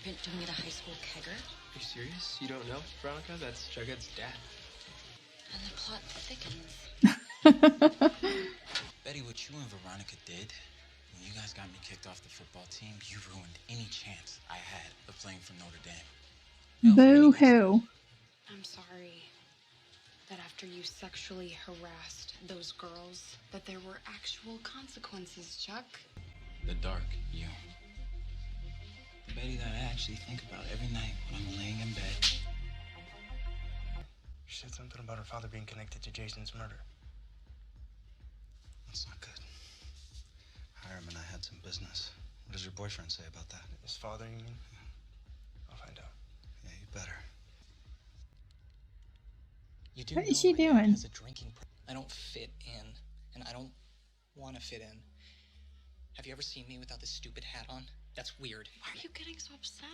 serpent doing at a high school kegger? Are you serious? You don't know, Veronica? That's Jugheads' dad. And the plot thickens. Betty, what you and Veronica did when you guys got me kicked off the football team, you ruined any chance I had of playing for Notre Dame. Boo-hoo. I'm sorry that after you sexually harassed those girls, that there were actual consequences, Chuck. The dark you. The Betty that I actually think about every night when I'm laying in bed. She said something about her father being connected to Jason's murder. That's not good. Hiram and I had some business. What does your boyfriend say about that? His father, you mean? I'll find out. Yeah, you better. You do What know is she my dad doing? has a drinking I don't fit in, and I don't want to fit in. Have you ever seen me without this stupid hat on? That's weird. Why are you getting so upset?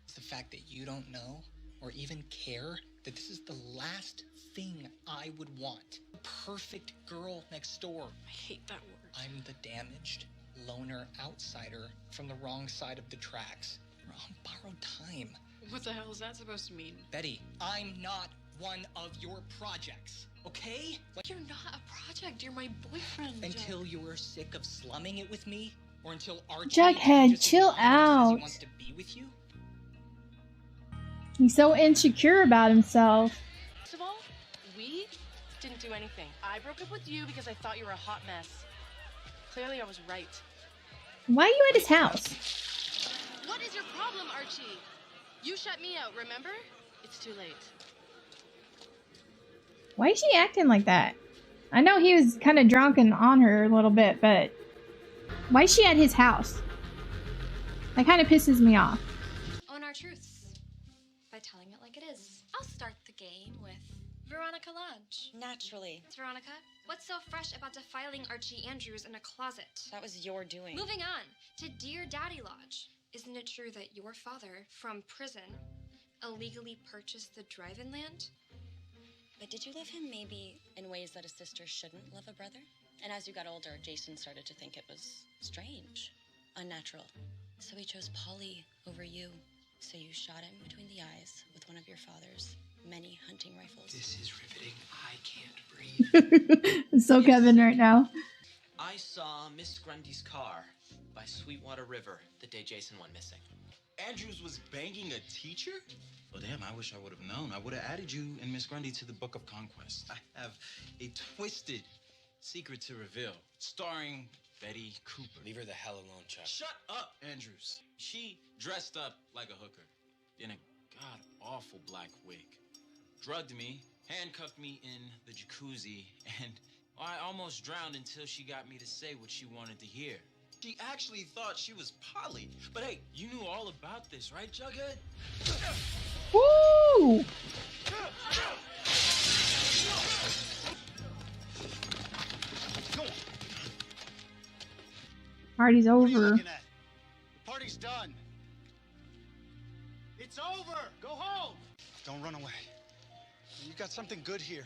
It's the fact that you don't know or even care that this is the last thing I would want. The perfect girl next door. I hate that word. I'm the damaged loner outsider from the wrong side of the tracks. We're on borrowed time. What the hell is that supposed to mean? Betty, I'm not one of your projects, okay? You're not a project. You're my boyfriend. Until you're sick of slumming it with me, or until Archie Jughead, just chill says he out. wants to be with you. He's so insecure about himself. First of all, we didn't do anything. I broke up with you because I thought you were a hot mess. Clearly, I was right. Why are you at his house? What is your problem, Archie? You shut me out, remember? It's too late. Why is she acting like that? I know he was kind of drunk and on her a little bit, but why is she at his house? That kind of pisses me off. Own our truths by telling it like it is. I'll start the game with Veronica Lodge. Naturally. Veronica, what's so fresh about defiling Archie Andrews in a closet? That was your doing. Moving on to Dear Daddy Lodge. Isn't it true that your father, from prison, illegally purchased the drive-in land? But did you love him maybe in ways that a sister shouldn't love a brother? And as you got older, Jason started to think it was strange, unnatural. So he chose Polly over you. So you shot him between the eyes with one of your father's many hunting rifles. This is riveting. I can't breathe. It's so Kevin right now. I saw Miss Grundy's car by Sweetwater River the day Jason went missing. Andrews was banging a teacher? Well, damn, I wish I would have known. I would have added you and Miss Grundy to the Book of Conquest. I have a twisted secret to reveal, starring Betty Cooper. Leave her the hell alone, Chuck. Shut up, Andrews. She dressed up like a hooker in a god-awful black wig, drugged me, handcuffed me in the jacuzzi, and I almost drowned until she got me to say what she wanted to hear. She actually thought she was Polly. But hey, you knew all about this, right, Jughead? Woo! Party's over. What are you looking at? The party's done. It's over. Go home. Don't run away. You got something good here.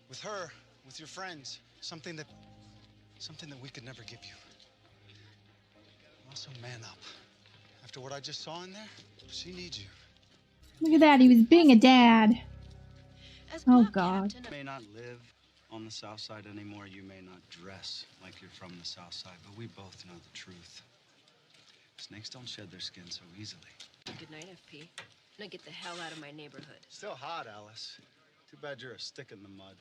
With her, with your friends. Something that we could never give you. Also, man up. After what I just saw in there, she needs you. Look at that, he was being a dad. As Oh, block God. captain You may not live on the South Side anymore. You may not dress like you're from the South Side, but we both know the truth. Snakes don't shed their skin so easily. Good night, FP. Now get the hell out of my neighborhood. Still hot, Alice. Too bad you're a stick in the mud.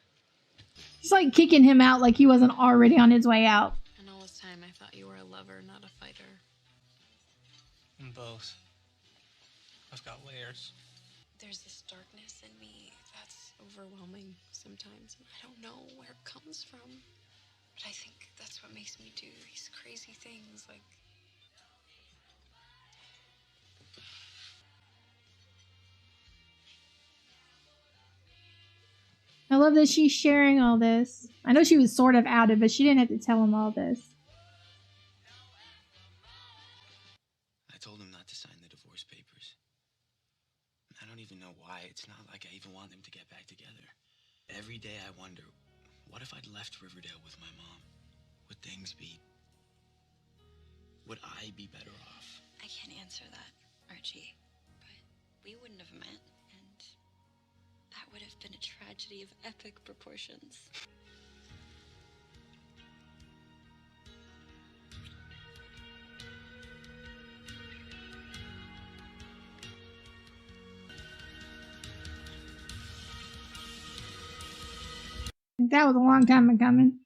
He's like kicking him out like he wasn't already on his way out. And all this time, I thought you were a lover, not a fighter. I'm both. I've got layers. There's this darkness in me that's overwhelming sometimes. And I don't know where it comes from. But I think that's what makes me do these crazy things, like... I love that she's sharing all this. I know she was sort of outed, but she didn't have to tell him all this. I told him not to sign the divorce papers. I don't even know why. It's not like I even want them to get back together. Every day I wonder, what if I'd left Riverdale with my mom? Would things be... Would I be better off? I can't answer that, Archie. we wouldn't have met, and that would have been a tragedy of epic proportions. That was a long time coming.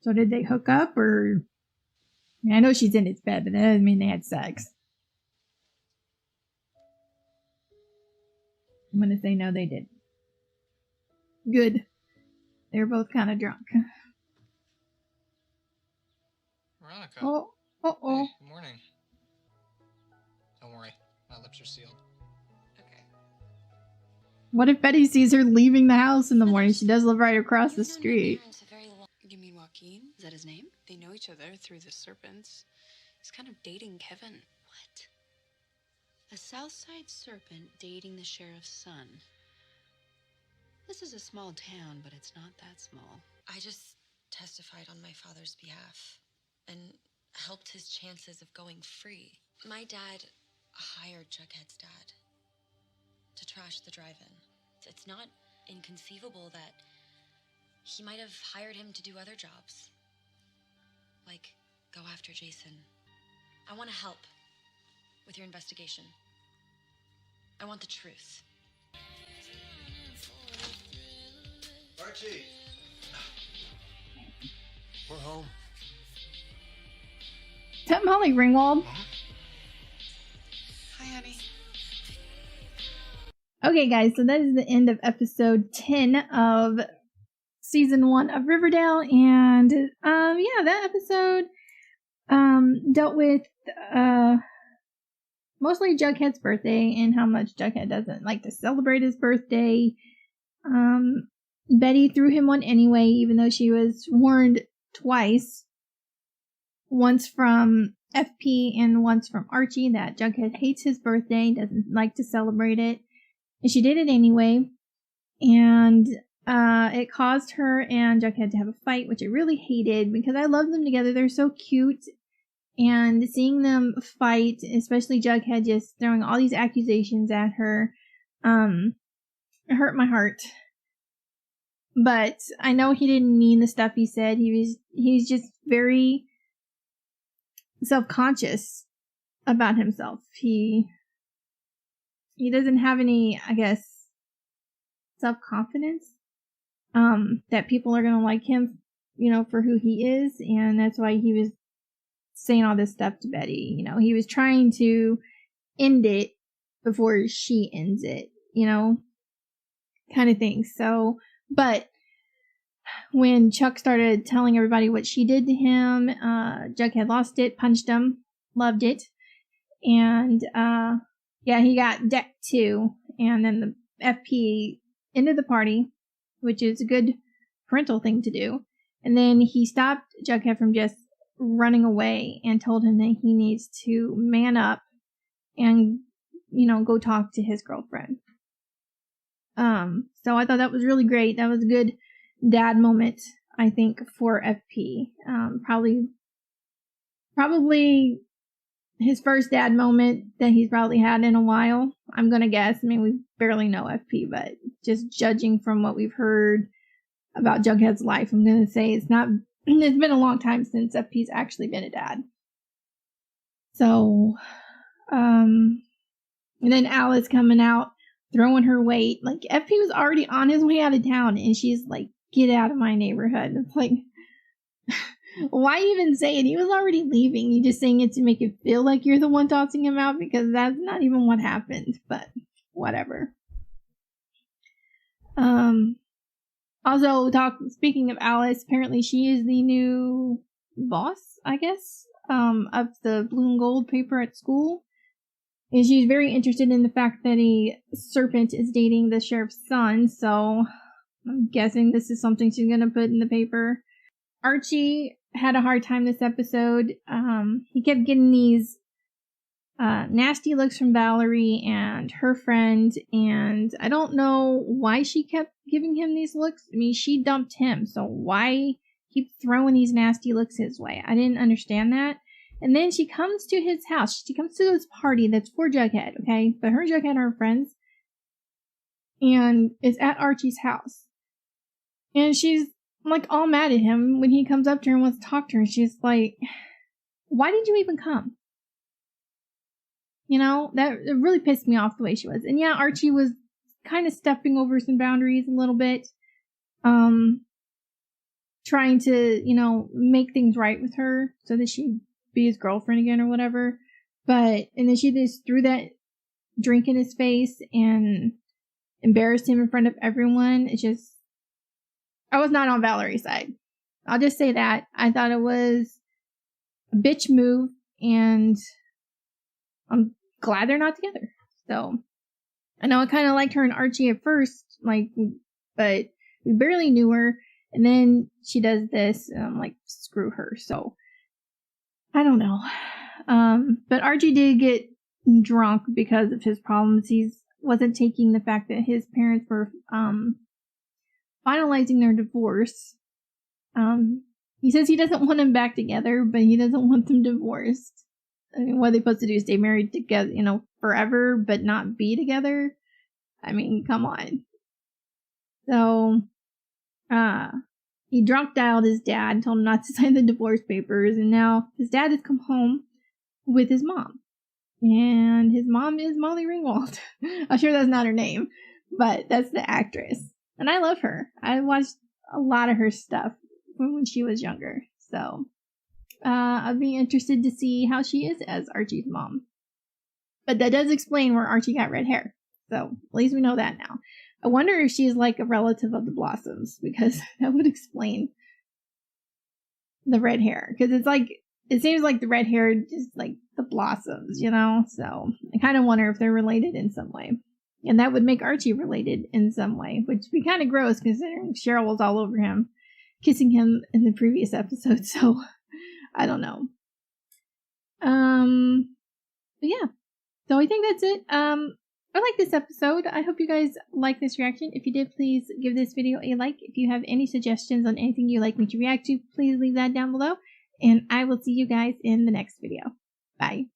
So did they hook up, or... I mean, I know she's in his bed, but that doesn't mean they had sex. I'm gonna say no, they didn't. Good. They were both kind of drunk. Veronica. Oh. Hey, good morning. Don't worry, my lips are sealed. Okay. What if Betty sees her leaving the house in the morning? She does live right across the street. You mean Joaquin? Is that his name? They know each other through the serpents. He's kind of dating Kevin. What? A Southside serpent dating the sheriff's son. This is a small town, but it's not that small. I just testified on my father's behalf and helped his chances of going free. My dad hired Jughead's dad to trash the drive-in. It's not inconceivable that he might have hired him to do other jobs. Like, go after Jason. I want to help with your investigation. I want the truth. Archie! We're home. Is that Molly Ringwald? Hi, honey. Okay, guys, so that is the end of episode 10 of season 1 of Riverdale, and yeah, that episode dealt with mostly Jughead's birthday and how much Jughead doesn't like to celebrate his birthday. Betty threw him one anyway, even though she was warned twice, once from FP and once from Archie, that Jughead hates his birthday, doesn't like to celebrate it, and she did it anyway, and it caused her and Jughead to have a fight, which I really hated because I love them together. They're so cute. And seeing them fight, especially Jughead just throwing all these accusations at her, it hurt my heart. But I know he didn't mean the stuff he said. He's just very self-conscious about himself. He doesn't have any, I guess, self-confidence. That people are gonna like him, you know, for who he is, and that's why he was saying all this stuff to Betty. You know, he was trying to end it before she ends it, you know, kind of thing. So, but when Chuck started telling everybody what she did to him, Jughead lost it, punched him, loved it, and yeah, he got decked too. And then the FP ended the party, which is a good parental thing to do. And then he stopped Jughead from just running away and told him that he needs to man up and, you know, go talk to his girlfriend. So I thought that was really great. That was a good dad moment, I think, for FP. Probably his first dad moment that he's probably had in a while, I'm gonna guess. I mean, we barely know FP, but just judging from what we've heard about Jughead's life, I'm gonna say it's been a long time since FP's actually been a dad. So, and then Alice coming out, throwing her weight. Like, FP was already on his way out of town, and she's like, get out of my neighborhood. It's like, why even say it? He was already leaving. You just saying it to make it feel like you're the one tossing him out, because that's not even what happened, but whatever. Also, speaking of Alice, apparently she is the new boss, I guess, of the blue and gold paper at school. And she's very interested in the fact that a serpent is dating the sheriff's son, so I'm guessing this is something she's going to put in the paper. Archie had a hard time this episode. He kept getting these nasty looks from Valerie and her friend, and I don't know why she kept giving him these looks. I mean, she dumped him, so why keep throwing these nasty looks his way? I didn't understand that. And then she comes to his house. She comes to this party that's for Jughead, okay? But her and Jughead are friends. and is at Archie's house. And she's like all mad at him when he comes up to her and wants to talk to her. She's like, why did you even come? You know, that it really pissed me off the way she was. And yeah, Archie was kind of stepping over some boundaries a little bit. Trying to, you know, make things right with her so that she'd be his girlfriend again or whatever. And then she just threw that drink in his face and embarrassed him in front of everyone. I was not on Valerie's side. I'll just say that. I thought it was a bitch move, and I'm glad they're not together. So, I know I kind of liked her and Archie at first, but we barely knew her, and then she does this, and I'm like, screw her. So, I don't know. But Archie did get drunk because of his problems. He wasn't taking the fact that his parents were, finalizing their divorce. He says he doesn't want them back together, but he doesn't want them divorced. I mean, what are they supposed to do? Stay married together, you know, forever, but not be together? I mean, come on. So, he drunk dialed his dad, told him not to sign the divorce papers, and now his dad has come home with his mom. And his mom is Molly Ringwald. I'm sure that's not her name, but that's the actress. And I love her. I watched a lot of her stuff when she was younger. So, I'd be interested to see how she is as Archie's mom. But that does explain where Archie got red hair. So, at least we know that now. I wonder if she's like a relative of the Blossoms, because that would explain the red hair. Because it seems like the red hair just like the Blossoms, you know? So, I kind of wonder if they're related in some way. And that would make Archie related in some way, which would be kind of gross considering Cheryl was all over him, kissing him in the previous episode. So, I don't know. But yeah. So I think that's it. I like this episode. I hope you guys like this reaction. If you did, please give this video a like. If you have any suggestions on anything you'd like me to react to, please leave that down below. And I will see you guys in the next video. Bye.